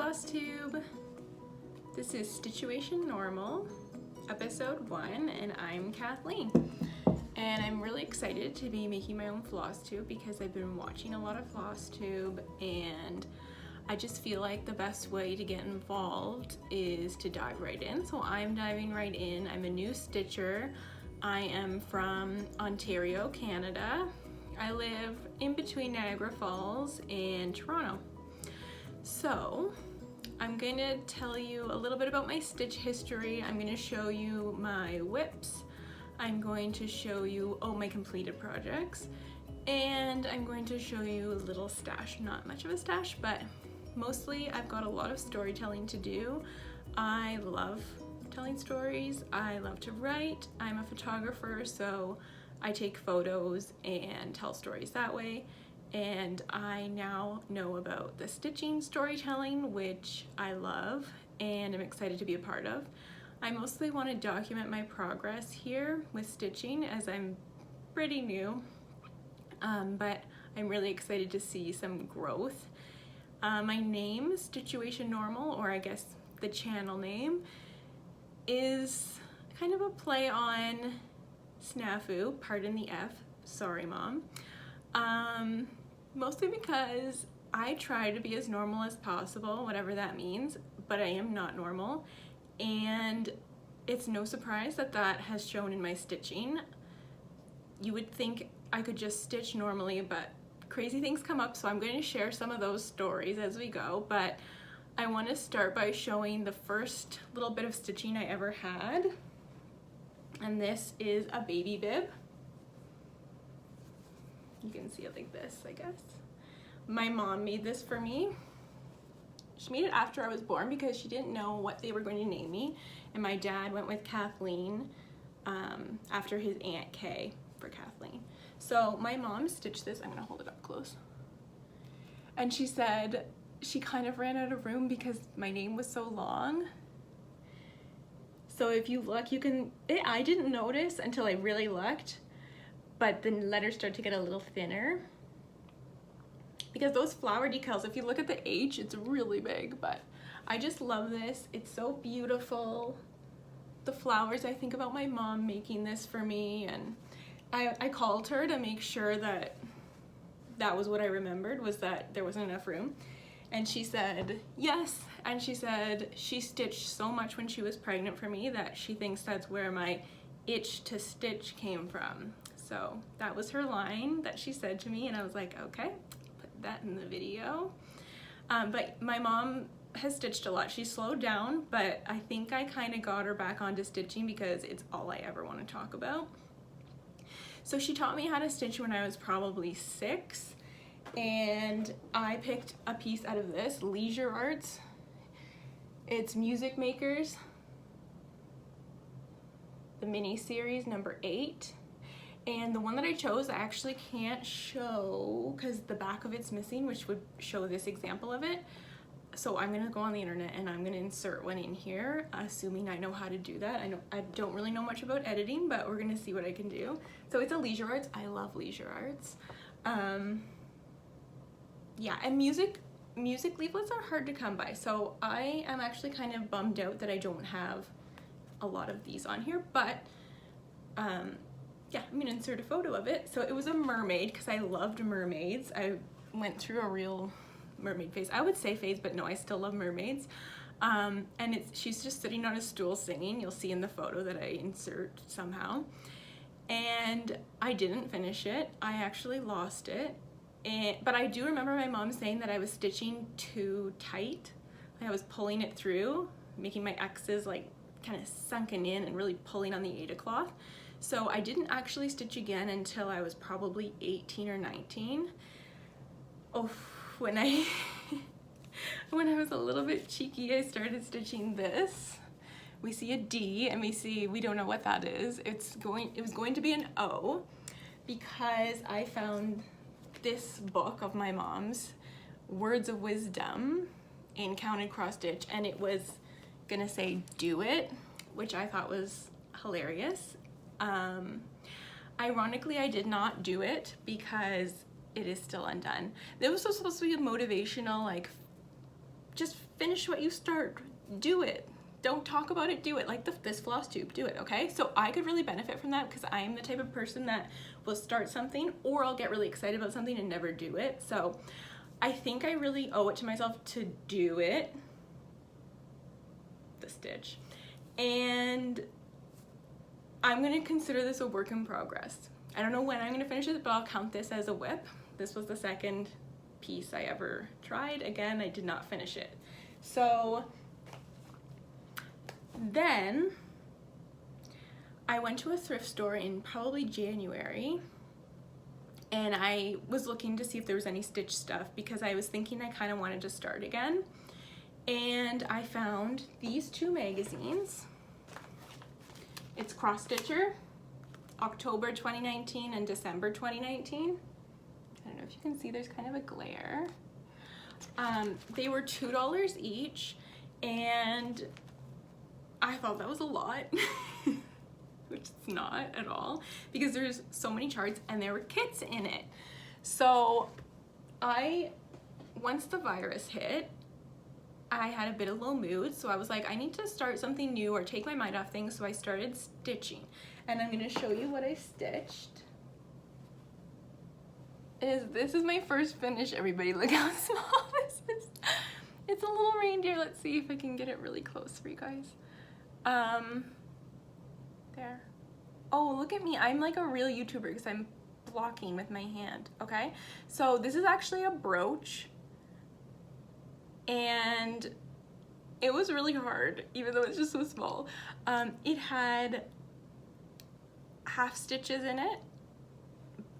FlossTube. This is Stitchuation Normal, episode 1, and I'm Kathleen. And I'm really excited to be making my own FlossTube because I've been watching a lot of FlossTube, and I just feel like the best way to get involved is to dive right in. So I'm diving right in. I'm a new stitcher. I am from Ontario, Canada. I live in between Niagara Falls and Toronto. So I'm going to tell you a little bit about my stitch history. I'm going to show you my whips. I'm going to show you my completed projects, and I'm going to show you a little stash. Not much of a stash, but mostly I've got a lot of storytelling to do. I love telling stories. I love to write. I'm a photographer, so I take photos and tell stories that way. And I now know about the stitching storytelling, which I love and I'm excited to be a part of. I mostly want to document my progress here with stitching as I'm pretty new, but I'm really excited to see some growth. My name, Stitchuation Normal, or I guess the channel name, is kind of a play on snafu, pardon the F, sorry mom. Mostly because I try to be as normal as possible, whatever that means, but I am not normal. And it's no surprise that that has shown in my stitching. You would think I could just stitch normally, but crazy things come up, so I'm going to share some of those stories as we go. But I want to start by showing the first little bit of stitching I ever had. And this is a baby bib. You can see it like this, I guess. My mom made this for me. She made it after I was born because she didn't know what they were going to name me. And my dad went with Kathleen after his Aunt Kay for Kathleen. So my mom stitched this. I'm gonna hold it up close. And she said she kind of ran out of room because my name was so long. So if you look, you can, I didn't notice until I really looked, but the letters start to get a little thinner. Because those flower decals, if you look at the H, it's really big, but I just love this. It's so beautiful. The flowers, I think about my mom making this for me, and I called her to make sure that that was what I remembered, was that there wasn't enough room. And she said yes, and she said she stitched so much when she was pregnant for me that she thinks that's where my itch to stitch came from. So that was her line that she said to me, and I was like, okay, put that in the video. But my mom has stitched a lot. She slowed down, but I think I kind of got her back onto stitching because it's all I ever want to talk about. So she taught me how to stitch when I was probably 6, and I picked a piece out of this, Leisure Arts. It's Music Makers, the mini series number 8. And the one that I chose I actually can't show because the back of it's missing, which would show this example of it. So I'm gonna go on the internet and I'm gonna insert one in here, assuming I know how to do that. I don't really know much about editing, but we're gonna see what I can do. So it's a Leisure Arts. I love Leisure Arts. Yeah, and music leaflets are hard to come by. So I am actually kind of bummed out that I don't have a lot of these on here, but yeah, I'm gonna insert a photo of it. So it was a mermaid because I loved mermaids. I went through a real mermaid phase. I would say phase, but no, I still love mermaids. And she's just sitting on a stool singing. You'll see in the photo that I insert somehow. And I didn't finish it. I actually lost it. But I do remember my mom saying that I was stitching too tight. I was pulling it through, making my X's like kind of sunken in and really pulling on the Aida cloth. So I didn't actually stitch again until I was probably 18 or 19. Oh, when I was a little bit cheeky, I started stitching this. We see a D and we don't know what that is. It was going to be an O because I found this book of my mom's, Words of Wisdom in Counted Cross Stitch, and it was gonna say do it, which I thought was hilarious. Ironically, I did not do it because it is still undone. This was supposed to be a motivational, like, just finish what you start. Do it. Don't talk about it, do it. Like this floss tube, do it, okay? So I could really benefit from that because I am the type of person that will start something, or I'll get really excited about something and never do it. So I think I really owe it to myself to do it, the stitch. And I'm gonna consider this a work in progress. I don't know when I'm gonna finish it, but I'll count this as a whip. This was the second piece I ever tried. Again, I did not finish it. So then I went to a thrift store in probably January, and I was looking to see if there was any stitch stuff because I was thinking I kind of wanted to start again. And I found these two magazines. It's Cross Stitcher, October 2019 and December 2019. I don't know if you can see, there's kind of a glare. They were $2 each, and I thought that was a lot, which it's not at all, because there's so many charts and there were kits in it. So once the virus hit, I had a bit of a low mood, so I was like, I need to start something new or take my mind off things, so I started stitching. And I'm gonna show you what I stitched. This is my first finish, everybody. Look how small this is. It's a little reindeer. Let's see if I can get it really close for you guys. There. Oh, look at me. I'm like a real YouTuber because I'm blocking with my hand, okay? So this is actually a brooch, and it was really hard, even though it's just so small. It had half stitches in it,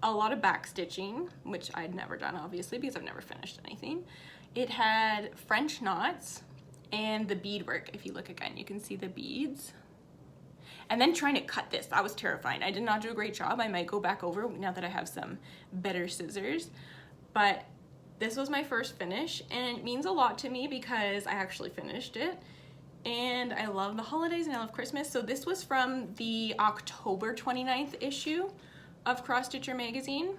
a lot of back stitching, which I'd never done, obviously, because I've never finished anything. It had French knots and the beadwork. If you look again, you can see the beads. And then trying to cut this, that was terrifying. I did not do a great job. I might go back over now that I have some better scissors. But this was my first finish, and it means a lot to me because I actually finished it. And I love the holidays and I love Christmas. So this was from the October 29th issue of Cross Stitcher magazine.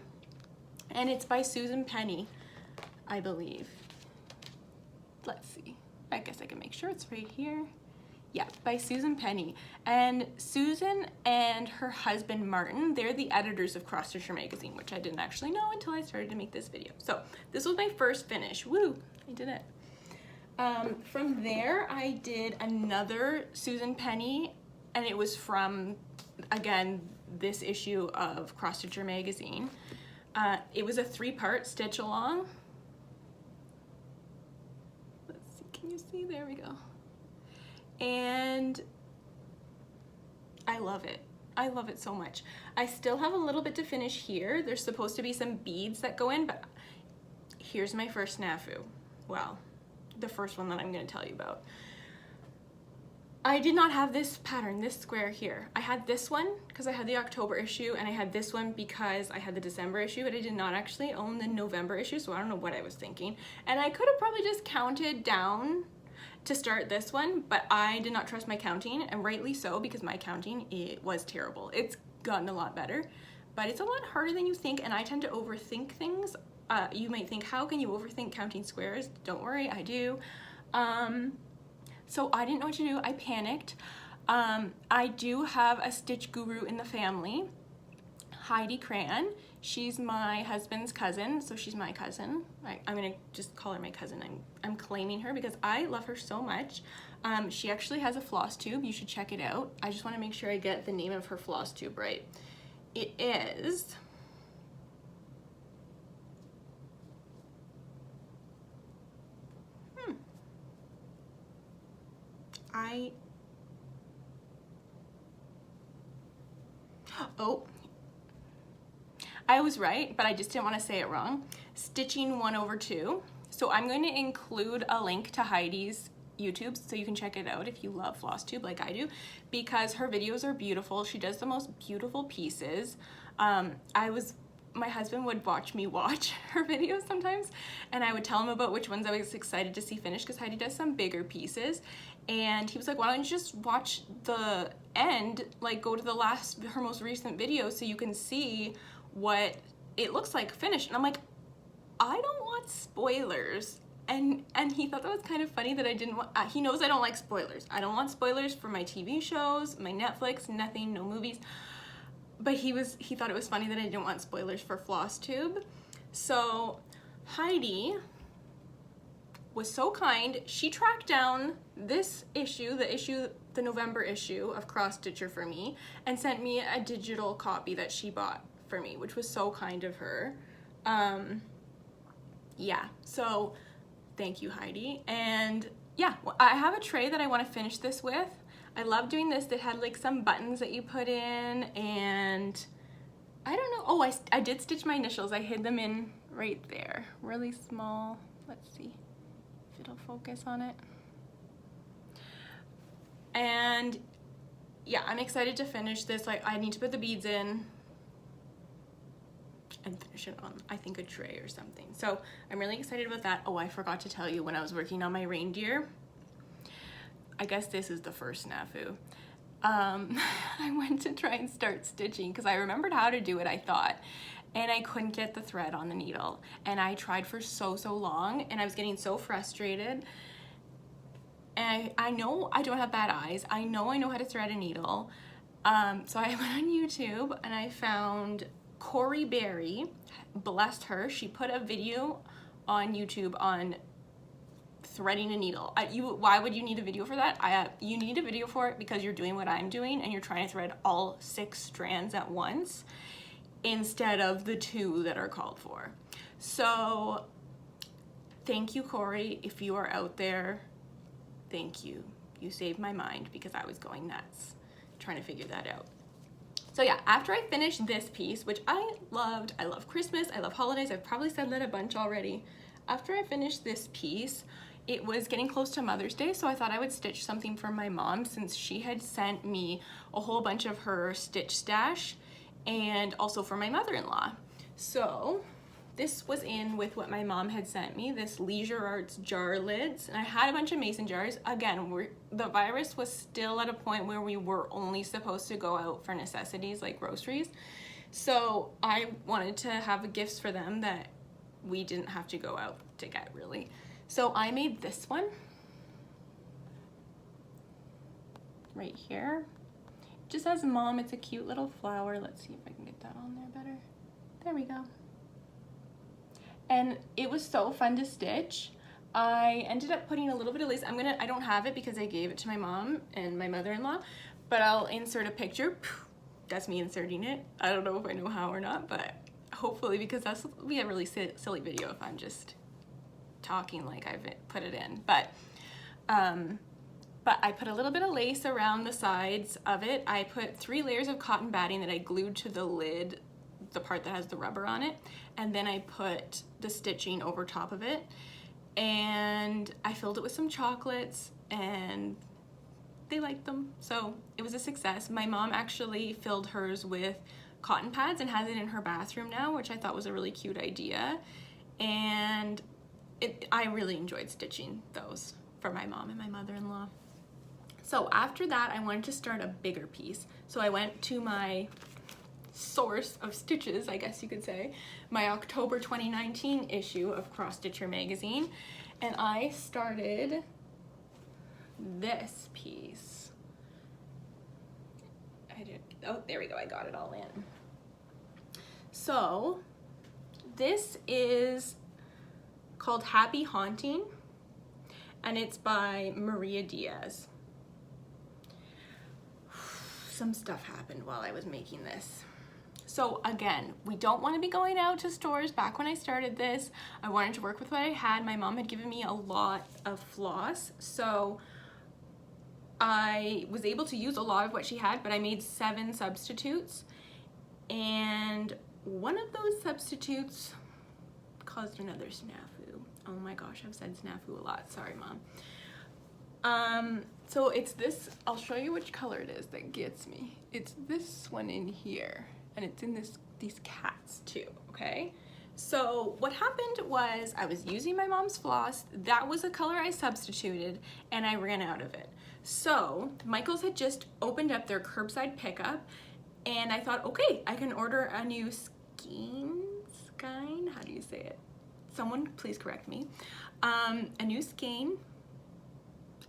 And it's by Susan Penny, I believe. Let's see. I guess I can make sure it's right here. Yeah, by Susan Penny. And Susan and her husband Martin, they're the editors of Cross Stitcher magazine, which I didn't actually know until I started to make this video. So this was my first finish. Woo, I did it. From there, I did another Susan Penny, and it was from, again, this issue of Cross Stitcher magazine. It was a 3-part stitch along. Let's see, can you see? There we go. And I love it. I love it so much. I still have a little bit to finish here. There's supposed to be some beads that go in, but here's my first snafu. Well, the first one that I'm going to tell you about. I did not have this pattern, this square here. I had this one because I had the October issue, and I had this one because I had the December issue, but I did not actually own the November issue, so I don't know what I was thinking. And I could have probably just counted down to start this one, but I did not trust my counting, and rightly so, because my counting, it was terrible. It's gotten a lot better, but it's a lot harder than you think, and I tend to overthink things. You might think, how can you overthink counting squares? Don't worry, I do. So I didn't know what to do. I panicked. I do have a stitch guru in the family, Heidi Cran. She's my husband's cousin, so she's my cousin. I'm gonna just call her my cousin. I'm claiming her because I love her so much. She actually has a floss tube. You should check it out. I just want to make sure I get the name of her floss tube right. It is I was right, but I just didn't want to say it wrong. Stitching 1/2. So I'm going to include a link to Heidi's YouTube so you can check it out if you love FlossTube like I do, because her videos are beautiful. She does the most beautiful pieces. My husband would watch me watch her videos sometimes, and I would tell him about which ones I was excited to see finished, because Heidi does some bigger pieces. And he was like, why don't you just watch the end, like go to her most recent video so you can see what it looks like finished. And I'm like, I don't want spoilers. And he thought that was kind of funny that I didn't want, he knows I don't like spoilers. I don't want spoilers for my TV shows, my Netflix, nothing, no movies. But he thought it was funny that I didn't want spoilers for FlossTube. So Heidi was so kind. She tracked down this issue, the November issue of Cross Stitcher for me, and sent me a digital copy that she bought for me, which was so kind of her. Yeah, so thank you, Heidi. And yeah, I have a tray that I want to finish this with. I love doing this. That had like some buttons that you put in, and I don't know. Oh, I did stitch my initials. I hid them in right there, really small. Let's see if it'll focus on it. And yeah, I'm excited to finish this. Like, I need to put the beads in and finish it on, I think, a tray or something. So I'm really excited about that. Oh, I forgot to tell you, when I was working on my reindeer, I guess this is the first snafu. I went to try and start stitching because I remembered how to do it, I thought, and I couldn't get the thread on the needle. And I tried for so long, and I was getting so frustrated. And I know I don't have bad eyes. I know how to thread a needle. So I went on YouTube and I found Corrie Berry, bless her. She put a video on YouTube on threading a needle. Why would you need a video for that? You need a video for it because you're doing what I'm doing and you're trying to thread all 6 strands at once instead of the 2 that are called for. So thank you, Corrie, if you are out there. Thank you. You saved my mind because I was going nuts trying to figure that out. So yeah, after I finished this piece, which I loved, I love Christmas, I love holidays, I've probably said that a bunch already. After I finished this piece, it was getting close to Mother's Day, so I thought I would stitch something for my mom since she had sent me a whole bunch of her stitch stash, and also for my mother-in-law. So this was in with what my mom had sent me, this Leisure Arts jar lids, and I had a bunch of mason jars. Again, the virus was still at a point where we were only supposed to go out for necessities like groceries. So I wanted to have gifts for them that we didn't have to go out to get, really. So I made this one right here. It just says Mom. It's a cute little flower. Let's see if I can get that on there better. There we go. And it was so fun to stitch. I ended up putting a little bit of lace. I don't have it because I gave it to my mom and my mother-in-law, but I'll insert a picture. That's me inserting it. I don't know if I know how or not, but hopefully, because that'll be a really silly video if I'm just talking like I've put it in. But I put a little bit of lace around the sides of it. I put 3 layers of cotton batting that I glued to the lid, the part that has the rubber on it, and then I put the stitching over top of it, and I filled it with some chocolates, and they liked them, so it was a success. My mom actually filled hers with cotton pads and has it in her bathroom now, which I thought was a really cute idea, and I really enjoyed stitching those for my mom and my mother-in-law. So after that, I wanted to start a bigger piece, so I went to my source of stitches, I guess you could say, my October 2019 issue of Cross Stitcher magazine, and I started this piece. Oh, there we go, I got it all in. So this is called Happy Haunting, and it's by Maria Diaz. Some stuff happened while I was making this. So again, we don't want to be going out to stores. Back when I started this, I wanted to work with what I had. My mom had given me a lot of floss, so I was able to use a lot of what she had, but I made 7 substitutes, and one of those substitutes caused another snafu. Oh my gosh, I've said snafu a lot. Sorry, Mom. So it's this, I'll show you which color it is that gets me. It's this one in here, and it's in these cats too, okay? So what happened was I was using my mom's floss. That was the color I substituted, and I ran out of it. So Michael's had just opened up their curbside pickup, and I thought, okay, I can order a new skein, how do you say it? Someone please correct me. a new skein.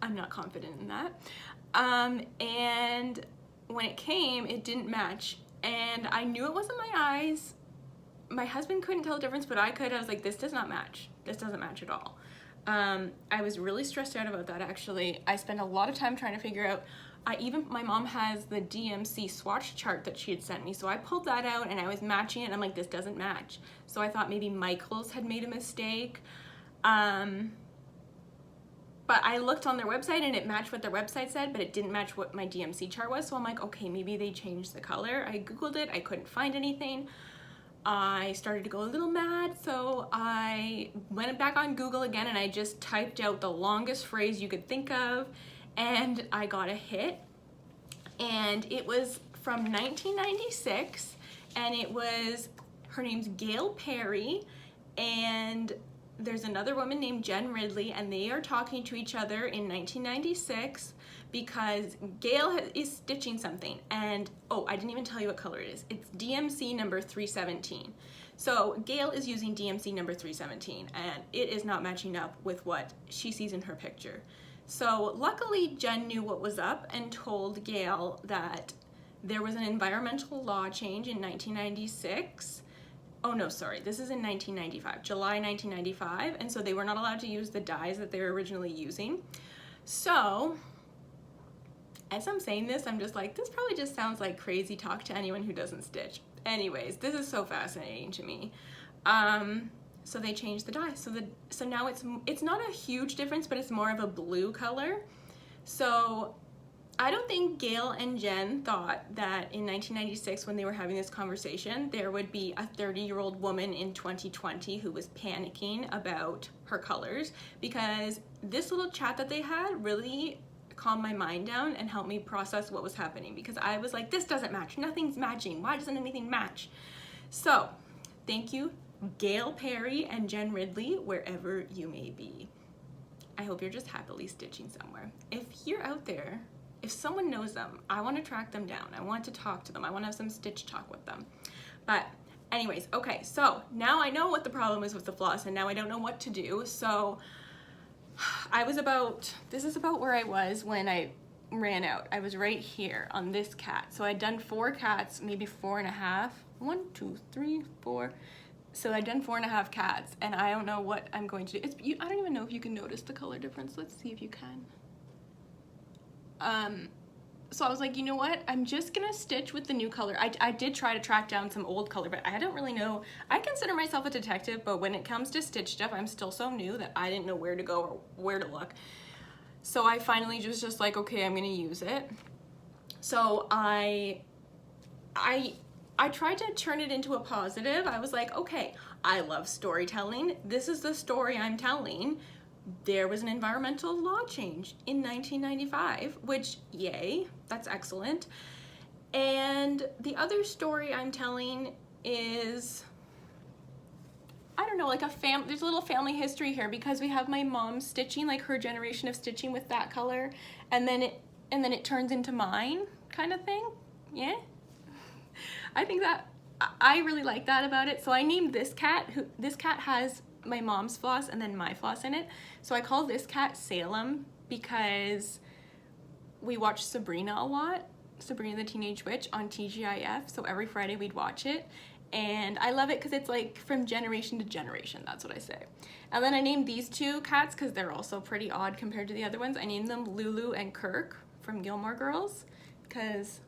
I'm not confident in that. And when it came, it didn't match. And I knew it wasn't my eyes. My husband couldn't tell the difference, but I could. I was like, this does not match. This doesn't match at all. I was really stressed out about that, actually. I spent a lot of time trying to figure out. My mom has the DMC swatch chart that she had sent me, so I pulled that out and I was matching it and I'm like, this doesn't match. So I thought maybe Michaels had made a mistake. But I looked on their website and it matched what their website said, but it didn't match what my DMC chart was. So I'm like, okay, maybe they changed the color. I Googled it, I couldn't find anything. I started to go a little mad, so I went back on Google again and I just typed out the longest phrase you could think of, and I got a hit. And it was from 1996, and it was, her name's Gail Perry, and there's another woman named Jen Ridley, and they are talking to each other in 1996 because Gail is stitching something. And oh, I didn't even tell you what color it is. It's DMC number 317. So Gail is using DMC number 317, and it is not matching up with what she sees in her picture. So luckily Jen knew what was up and told Gail that there was an environmental law change in 1996. Oh no, sorry, this is in 1995, July 1995, and so they were not allowed to use the dyes that they were originally using. So, as I'm saying this, I'm just like, this probably just sounds like crazy talk to anyone who doesn't stitch. Anyways, this is so fascinating to me. So they changed the dye. So now it's not a huge difference, but it's more of a blue color. So I don't think Gail and Jen thought that in 1996, when they were having this conversation, there would be a 30-year-old woman in 2020 who was panicking about her colors, because this little chat that they had really calmed my mind down and helped me process what was happening, because I was like, this doesn't match, nothing's matching, why doesn't anything match? So thank you, Gail Perry and Jen Ridley, wherever you may be. I hope you're just happily stitching somewhere. If you're out there, if someone knows them, I want to track them down. I want to talk to them. I want to have some stitch talk with them. But anyways, okay, so now I know what the problem is with the floss, and now I don't know what to do. So this is about where I was when I ran out. I was right here on this cat. So I'd done 4 cats, maybe 4.5. 1, 2, 3, 4. So I'd done 4.5 cats, and I don't know what I'm going to do. I don't even know if you can notice the color difference. Let's see if you can. So I was like, you know what? I'm just gonna stitch with the new color. I did try to track down some old color, but I don't really know. I consider myself a detective, but when it comes to stitch stuff, I'm still so new that I didn't know where to go or where to look. So I finally just like, okay, I'm gonna use it. So I tried to turn it into a positive. I was like, okay, I love storytelling. This is the story I'm telling. There was an environmental law change in 1995, which, yay, that's excellent. And the other story I'm telling is, I don't know, like there's a little family history here, because we have my mom stitching, like her generation of stitching with that color, and then it turns into mine kind of thing. Yeah. I think that I really like that about it. So I named this cat, this cat has my mom's floss and then my floss in it. So I call this cat Salem because we watch Sabrina a lot, Sabrina the Teenage Witch on TGIF. So every Friday we'd watch it. And I love it because it's like from generation to generation, that's what I say. And then I named these 2 cats because they're also pretty odd compared to the other ones. I named them Lulu and Kirk from Gilmore Girls because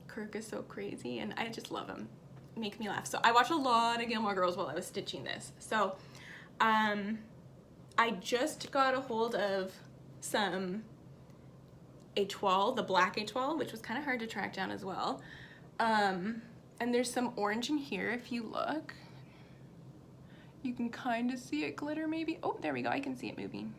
Kirk is so crazy and I just love him. Make me laugh. So I watched a lot of Gilmore Girls while I was stitching this. So I just got a hold of some étoile, the black étoile, which was kind of hard to track down as well. And there's some orange in here. If you look, you can kind of see it glitter maybe. Oh, there we go. I can see it moving.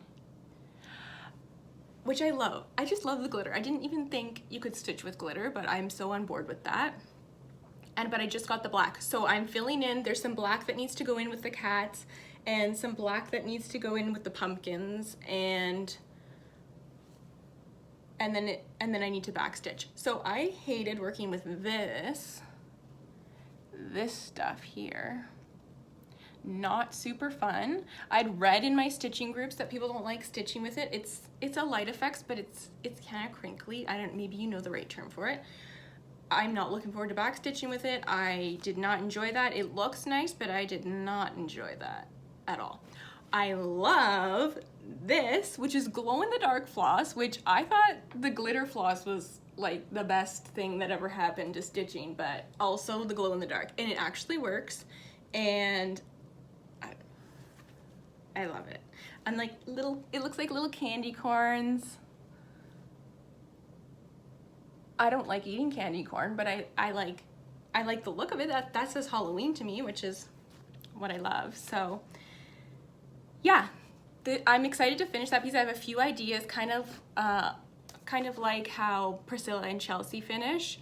Which I love. I just love the glitter. I didn't even think you could stitch with glitter, but I'm so on board with that. But I just got the black. So I'm filling in, there's some black that needs to go in with the cats and some black that needs to go in with the pumpkins, and then I need to backstitch. So I hated working with this stuff here. not super fun. I'd read in my stitching groups that people don't like stitching with it. It's a light effects, but it's kind of crinkly. Maybe you know the right term for it. I'm not looking forward to back stitching with it. I did not enjoy that. It looks nice, but I did not enjoy that at all. I love this, which is glow in the dark floss, which I thought the glitter floss was like the best thing that ever happened to stitching, but also the glow in the dark, and it actually works, and I love it. And like it looks like little candy corns. I don't like eating candy corn, but I like the look of it. That says Halloween to me, which is what I love. So yeah, I'm excited to finish that piece. I have a few ideas, kind of like how Priscilla and Chelsea finish.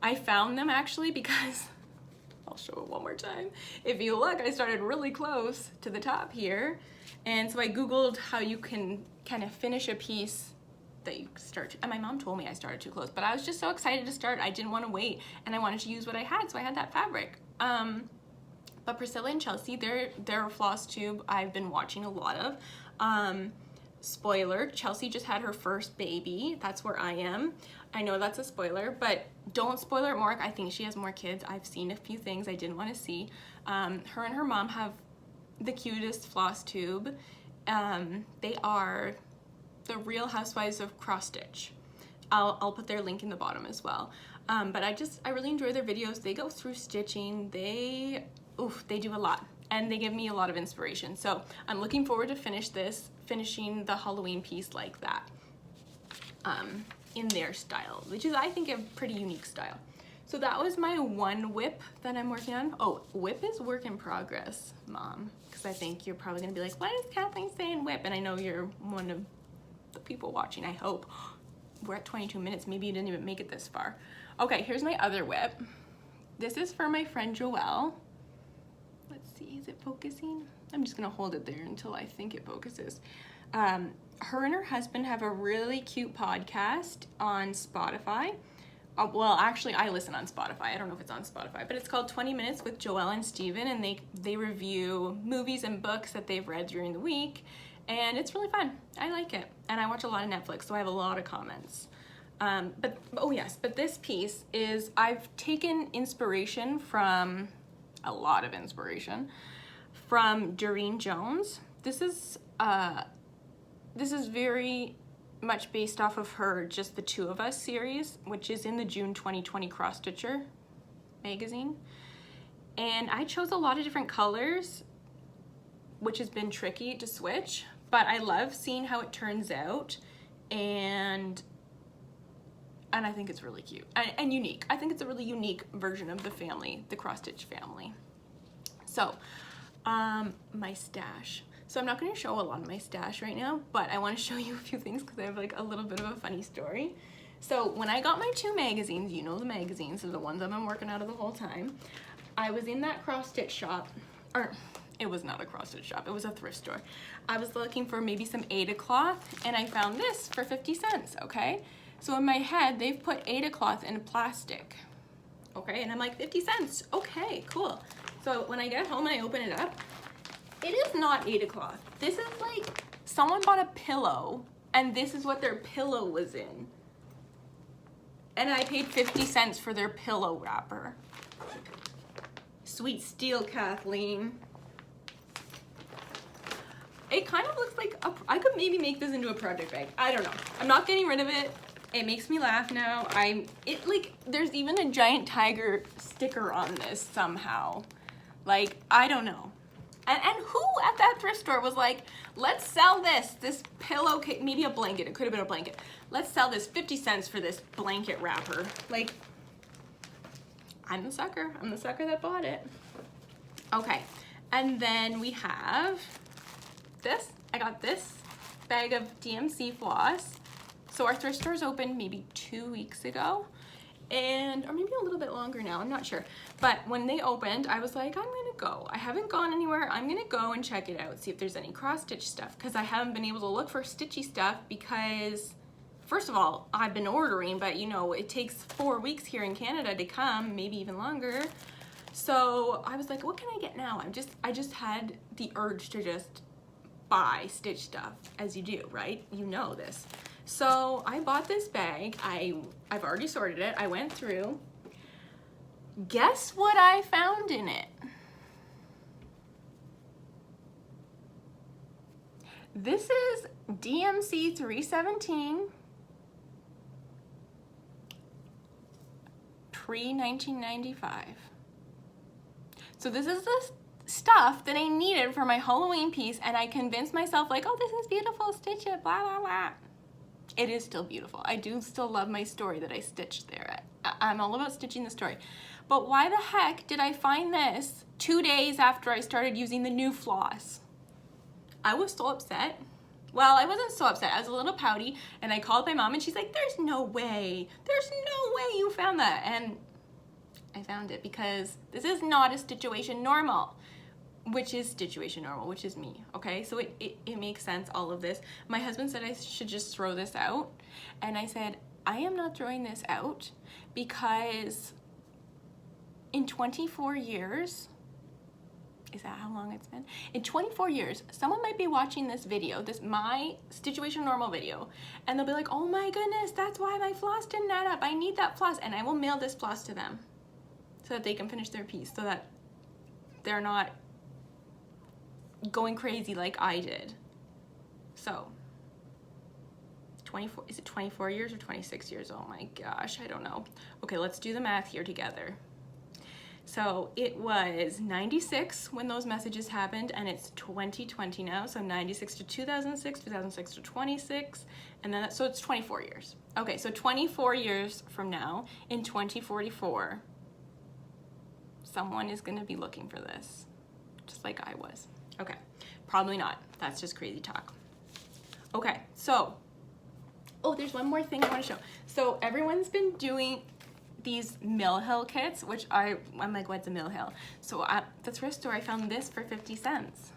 I found them actually because, I'll show it one more time. If you look, I started really close to the top here. And so I Googled how you can kind of finish a piece that you start to, and my mom told me I started too close, but I was just so excited to start. I didn't want to wait, and I wanted to use what I had, so I had that fabric. But Priscilla and Chelsea, they're a FlossTube I've been watching a lot of. Spoiler, Chelsea just had her first baby. That's where I am. I know that's a spoiler, but don't spoiler it more. I think she has more kids. I've seen a few things I didn't want to see. Her and her mom have the cutest FlossTube. They are the Real Housewives of Cross Stitch. I'll put their link in the bottom as well. But I really enjoy their videos. They go through stitching. They do a lot, and they give me a lot of inspiration. So I'm looking forward to finishing the Halloween piece like that, in their style, which is, I think, a pretty unique style. So that was my one whip that I'm working on. Oh, whip is work in progress, Mom, because I think you're probably gonna be like, why is Kathleen saying whip? And I know you're one of the people watching, I hope. We're at 22 minutes, maybe you didn't even make it this far. Okay, here's my other whip. This is for my friend Joelle. Let's see, is it focusing? I'm just gonna hold it there until I think it focuses. Her and her husband have a really cute podcast on Spotify. Well, actually, I listen on Spotify. I don't know if it's on Spotify, but it's called 20 Minutes with Joelle and Steven, and they review movies and books that they've read during the week, and it's really fun. I like it, and I watch a lot of Netflix, so I have a lot of comments. But this piece is, I've taken inspiration from, a lot of inspiration, from Doreen Jones. This is very much based off of her Just the Two of Us series, which is in the June 2020 Cross Stitcher magazine. And I chose a lot of different colors, which has been tricky to switch, but I love seeing how it turns out, and I think it's really cute and unique. I think it's a really unique version of the family, the Cross Stitch family. So, my stash. So I'm not going to show a lot of my stash right now, but I want to show you a few things because I have like a little bit of a funny story. So when I got my 2 magazines, you know the magazines are the ones I've been working out of the whole time. I was in that cross stitch shop, or it was not a cross stitch shop, it was a thrift store. I was looking for maybe some Aida cloth, and I found this for 50 cents, okay? So in my head, they've put Aida cloth in plastic, okay? And I'm like, 50 cents, okay, cool. So when I get home and I open it up, it is not Aida cloth. This is like, someone bought a pillow, and this is what their pillow was in. And I paid 50 cents for their pillow wrapper. Sweet steal, Kathleen. It kind of looks like, I could maybe make this into a project bag. I don't know. I'm not getting rid of it. It makes me laugh now. There's even a giant tiger sticker on this somehow. Like, I don't know. And who at that thrift store was like, let's sell this pillowcase, maybe a blanket, it could have been a blanket. Let's sell this 50 cents for this blanket wrapper. Like, I'm the sucker that bought it. Okay, and then we have this. I got this bag of DMC floss. So our thrift stores opened maybe 2 weeks ago, or maybe a little bit longer now, I'm not sure. But when they opened, I was like, I'm gonna go. I haven't gone anywhere. I'm gonna go and check it out, see if there's any cross stitch stuff, because I haven't been able to look for stitchy stuff because, first of all, I've been ordering, but you know, it takes 4 weeks here in Canada to come, maybe even longer. So I was like, what can I get now? I just had the urge to just buy Stitch stuff, as you do, right? You know this. So I bought this bag. I've already sorted it. I went through. Guess what I found in it? This is DMC 317 pre-1995. So this is the stuff that I needed for my Halloween piece, and I convinced myself like, oh, this is beautiful, stitch it, blah, blah, blah. It is still beautiful. I do still love my story that I stitched there. I'm all about stitching the story. But why the heck did I find this 2 days after I started using the new floss? I was so upset. Well, I wasn't so upset. I was a little pouty, and I called my mom, and she's like, there's no way you found that. And I found it because this is not a Stitchuation normal, which is Stitchuation normal, which is me, okay? So it makes sense, all of this. My husband said I should just throw this out, and I said, I am not throwing this out because in 24 years, is that how long it's been? In 24 years, someone might be watching this video, my Stitchuation normal video, and they'll be like, oh my goodness, that's why my floss didn't add up. I need that floss, and I will mail this floss to them so that they can finish their piece, so that they're not going crazy like I did. So, 24, is it 24 years or 26 years? Oh my gosh, I don't know. Okay, let's do the math here together. So it was 96 when those messages happened, and it's 2020 now, so 96 to 2006, 2006 to 26, and then so it's 24 years. Okay, so 24 years from now, in 2044, someone is gonna be looking for this, just like I was. Okay, probably not. That's just crazy talk. Okay, so, oh, there's one more thing I wanna show. So everyone's been doing these Mill Hill kits, which I'm like, what's a Mill Hill? So at the thrift store, I found this for 50 cents.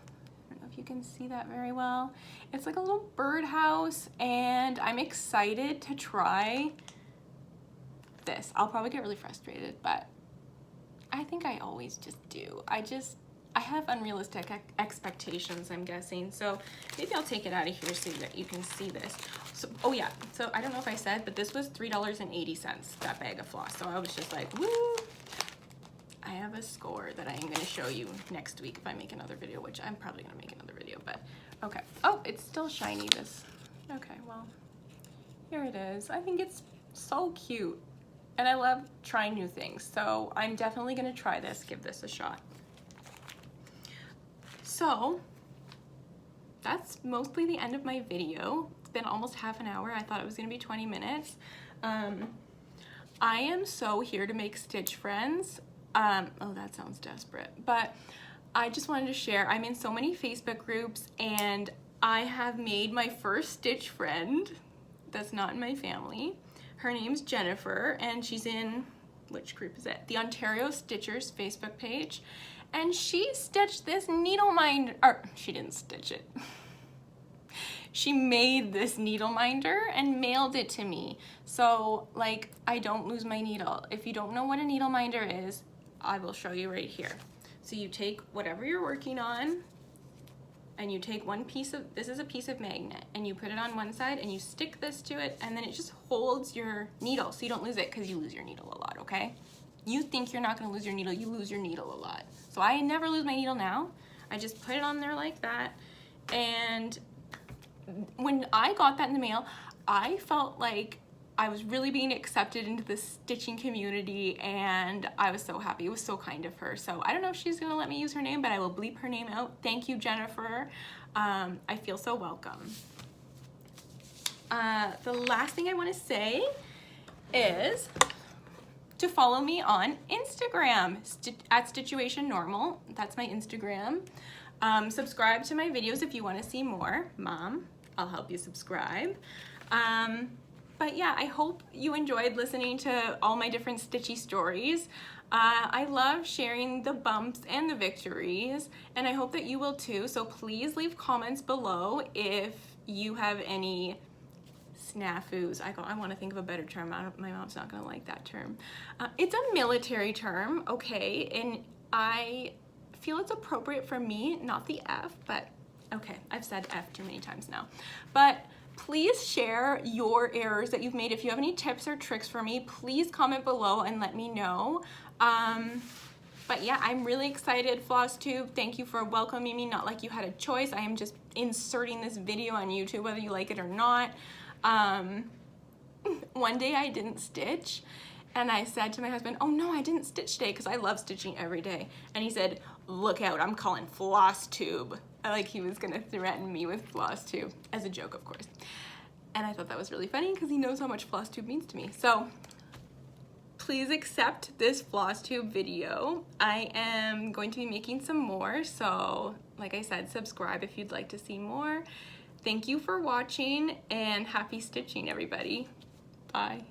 I don't know if you can see that very well. It's like a little birdhouse, and I'm excited to try this. I'll probably get really frustrated, but I think I always just do. I have unrealistic expectations, I'm guessing. So maybe I'll take it out of here so that you can see this. So, oh yeah, so I don't know if I said, but this was $3.80, that bag of floss. So I was just like, woo! I have a score that I am gonna show you next week if I make another video, which I'm probably gonna make another video, but okay. Oh, it's still shiny, this. Okay, well, here it is. I think it's so cute. And I love trying new things. So I'm definitely gonna try this, give this a shot. So that's mostly the end of my video. It's been almost half an hour. I thought it was gonna be 20 minutes. I am so here to make Stitch friends. Oh, that sounds desperate. But I just wanted to share, I'm in so many Facebook groups, and I have made my first Stitch friend that's not in my family. Her name's Jennifer, and she's in, which group is it? The Ontario Stitchers Facebook page. And she stitched this needle minder, or she didn't stitch it. She made this needle minder and mailed it to me. So like, I don't lose my needle. If you don't know what a needle minder is, I will show you right here. So you take whatever you're working on, and you take one piece of, this is a piece of magnet, and you put it on one side and you stick this to it, and then it just holds your needle so you don't lose it, because you lose your needle a lot, okay? You think you're not gonna lose your needle, you lose your needle a lot. So I never lose my needle now. I just put it on there like that. And when I got that in the mail, I felt like I was really being accepted into the stitching community, and I was so happy. It was so kind of her. So I don't know if she's gonna let me use her name, but I will bleep her name out. Thank you, Jennifer. I feel so welcome. The last thing I wanna say is to follow me on Instagram, at Stitchuation Normal. That's my Instagram. Subscribe to my videos if you wanna see more. Mom, I'll help you subscribe. But yeah, I hope you enjoyed listening to all my different stitchy stories. I love sharing the bumps and the victories, and I hope that you will too. So please leave comments below if you have any snafus. I want to think of a better term. My mom's not gonna like that term. It's a military term, okay, and I feel it's appropriate for me, not the F, but okay, I've said F too many times now. But please share your errors that you've made. If you have any tips or tricks for me, please comment below and let me know. But yeah, I'm really excited, FlossTube. Thank you for welcoming me, not like you had a choice. I am just inserting this video on YouTube, whether you like it or not. One day I didn't stitch, and I said to my husband, oh no, I didn't stitch today, because I love stitching every day. And he said, look out, I'm calling FlossTube. Like he was gonna threaten me with FlossTube, as a joke, of course. And I thought that was really funny, because he knows how much FlossTube means to me. So please accept this FlossTube video. I am going to be making some more, so like I said, subscribe if you'd like to see more. Thank you for watching, and happy stitching, everybody. Bye.